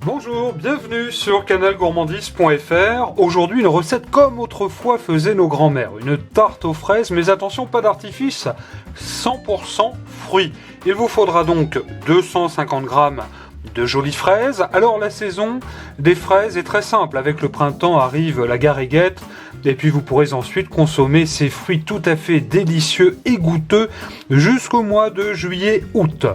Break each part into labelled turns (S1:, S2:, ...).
S1: Bonjour, bienvenue sur canalgourmandise.fr. Aujourd'hui, une recette comme autrefois faisaient nos grands-mères. Une tarte aux fraises, mais attention, pas d'artifice, 100% fruits. Il vous faudra donc 250 grammes de jolies fraises. Alors, la saison des fraises est très simple. Avec le printemps arrive la gariguette. Et puis, vous pourrez ensuite consommer ces fruits tout à fait délicieux et goûteux jusqu'au mois de juillet-août.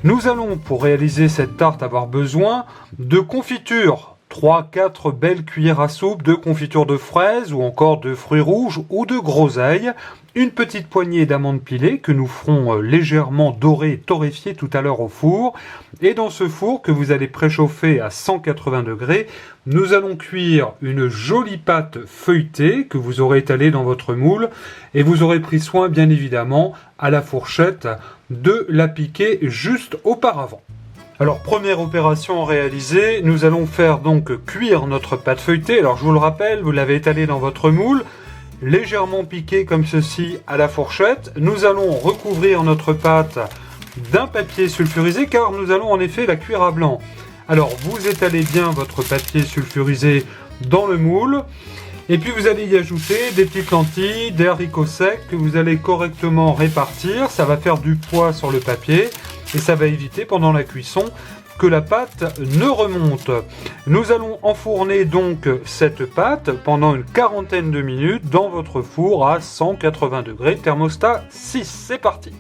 S1: Nous allons, pour réaliser cette tarte, avoir besoin de confiture. 3-4 belles cuillères à soupe de confiture de fraises ou encore de fruits rouges ou de groseilles. Une petite poignée d'amandes pilées que nous ferons légèrement dorer et torréfier tout à l'heure au four. Et dans ce four que vous allez préchauffer à 180 degrés, nous allons cuire une jolie pâte feuilletée que vous aurez étalée dans votre moule. Et vous aurez pris soin, bien évidemment, à la fourchette, de la piquer juste auparavant. Alors, première opération réalisée, nous allons faire donc cuire notre pâte feuilletée. Alors, je vous le rappelle, vous l'avez étalée dans votre moule, légèrement piquée comme ceci à la fourchette. Nous allons recouvrir notre pâte d'un papier sulfurisé car nous allons en effet la cuire à blanc. Alors, vous étalez bien votre papier sulfurisé dans le moule. Et puis vous allez y ajouter des petites lentilles, des haricots secs que vous allez correctement répartir. Ça va faire du poids sur le papier et ça va éviter pendant la cuisson que la pâte ne remonte. Nous allons enfourner donc cette pâte pendant une quarantaine de minutes dans votre four à 180 degrés, thermostat 6. C'est parti!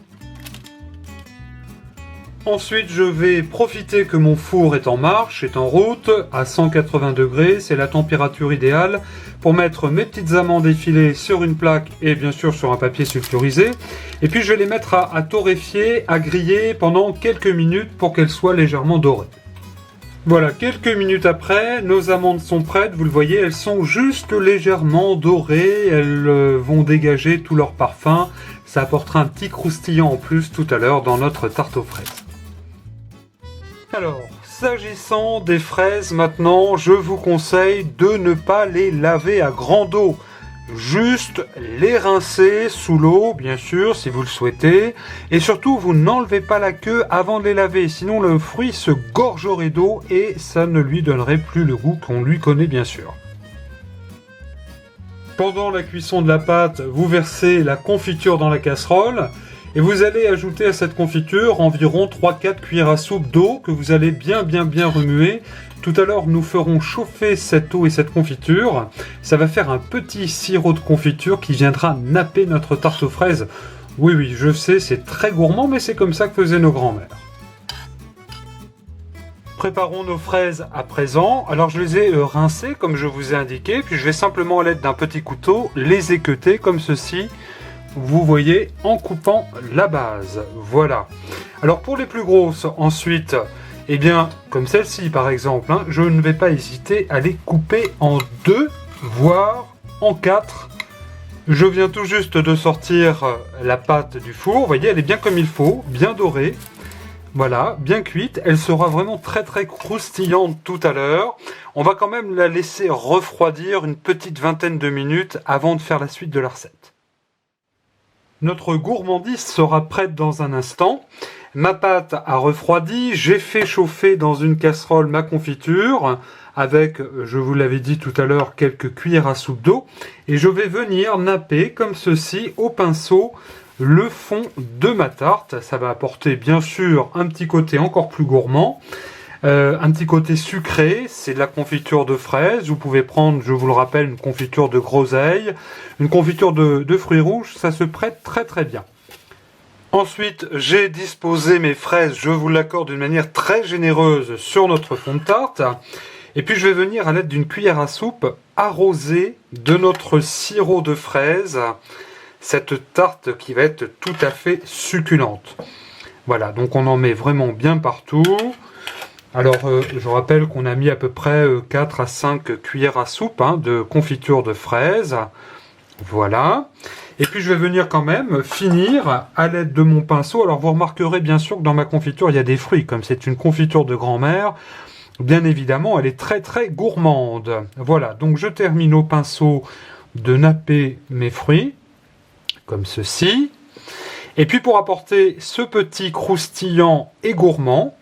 S1: Ensuite, je vais profiter que mon four est en marche, est en route, à 180 degrés, c'est la température idéale pour mettre mes petites amandes effilées sur une plaque et bien sûr sur un papier sulfurisé. Et puis je vais les mettre à torréfier, à griller pendant quelques minutes pour qu'elles soient légèrement dorées. Voilà, quelques minutes après, nos amandes sont prêtes, vous le voyez, elles sont juste légèrement dorées, elles vont dégager tout leur parfum. Ça apportera un petit croustillant en plus tout à l'heure dans notre tarte aux fraises. Alors, s'agissant des fraises maintenant, je vous conseille de ne pas les laver à grande eau. Juste les rincer sous l'eau, bien sûr, si vous le souhaitez. Et surtout, vous n'enlevez pas la queue avant de les laver, sinon le fruit se gorgerait d'eau et ça ne lui donnerait plus le goût qu'on lui connaît bien sûr. Pendant la cuisson de la pâte, vous versez la confiture dans la casserole. Et vous allez ajouter à cette confiture environ 3-4 cuillères à soupe d'eau que vous allez bien remuer. Tout à l'heure, nous ferons chauffer cette eau et cette confiture. Ça va faire un petit sirop de confiture qui viendra napper notre tarte aux fraises. Oui, je sais, c'est très gourmand, mais c'est comme ça que faisaient nos grands-mères. Préparons nos fraises à présent. Alors, je les ai rincées comme je vous ai indiqué. Puis, je vais simplement, à l'aide d'un petit couteau, les équeuter comme ceci. Vous voyez, en coupant la base. Voilà. Alors pour les plus grosses, ensuite, eh bien, comme celle-ci par exemple, je ne vais pas hésiter à les couper en 2, voire en 4. Je viens tout juste de sortir la pâte du four. Vous voyez, elle est bien comme il faut, bien dorée. Voilà, bien cuite. Elle sera vraiment très croustillante tout à l'heure. On va quand même la laisser refroidir une petite vingtaine de minutes avant de faire la suite de la recette. Notre gourmandise sera prête dans un instant. Ma pâte a refroidi, j'ai fait chauffer dans une casserole ma confiture avec, je vous l'avais dit tout à l'heure, quelques cuillères à soupe d'eau. Et je vais venir napper comme ceci au pinceau le fond de ma tarte. Ça va apporter bien sûr un petit côté encore plus gourmand. Un petit côté sucré, c'est de la confiture de fraises. Vous pouvez prendre, je vous le rappelle, une confiture de groseille, une confiture de fruits rouges, ça se prête très bien. Ensuite, j'ai disposé mes fraises, je vous l'accorde d'une manière très généreuse sur notre fond de tarte. Et puis je vais venir à l'aide d'une cuillère à soupe arroser de notre sirop de fraises cette tarte qui va être tout à fait succulente. Voilà, donc on en met vraiment bien partout. Alors, je rappelle qu'on a mis à peu près 4 à 5 cuillères à soupe de confiture de fraises. Voilà. Et puis, je vais venir quand même finir à l'aide de mon pinceau. Alors, vous remarquerez bien sûr que dans ma confiture, il y a des fruits. Comme c'est une confiture de grand-mère, bien évidemment, elle est très gourmande. Voilà, donc je termine au pinceau de napper mes fruits, comme ceci. Et puis, pour apporter ce petit croustillant et gourmand,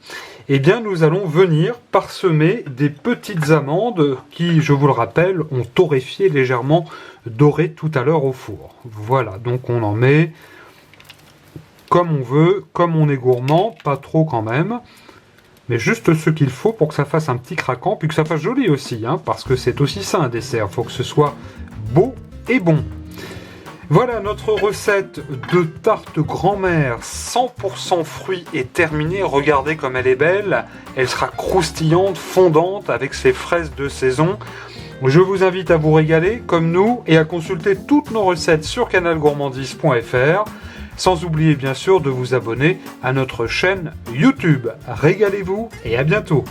S1: eh bien nous allons venir parsemer des petites amandes qui, je vous le rappelle, ont torréfié légèrement doré tout à l'heure au four. Voilà, donc on en met comme on veut, comme on est gourmand, pas trop quand même, mais juste ce qu'il faut pour que ça fasse un petit craquant, puis que ça fasse joli aussi, hein, parce que c'est aussi ça un dessert, il faut que ce soit beau et bon. Voilà, notre recette de tarte grand-mère 100% fruits est terminée. Regardez comme elle est belle. Elle sera croustillante, fondante avec ses fraises de saison. Je vous invite à vous régaler comme nous et à consulter toutes nos recettes sur canalgourmandise.fr. Sans oublier bien sûr de vous abonner à notre chaîne YouTube. Régalez-vous et à bientôt.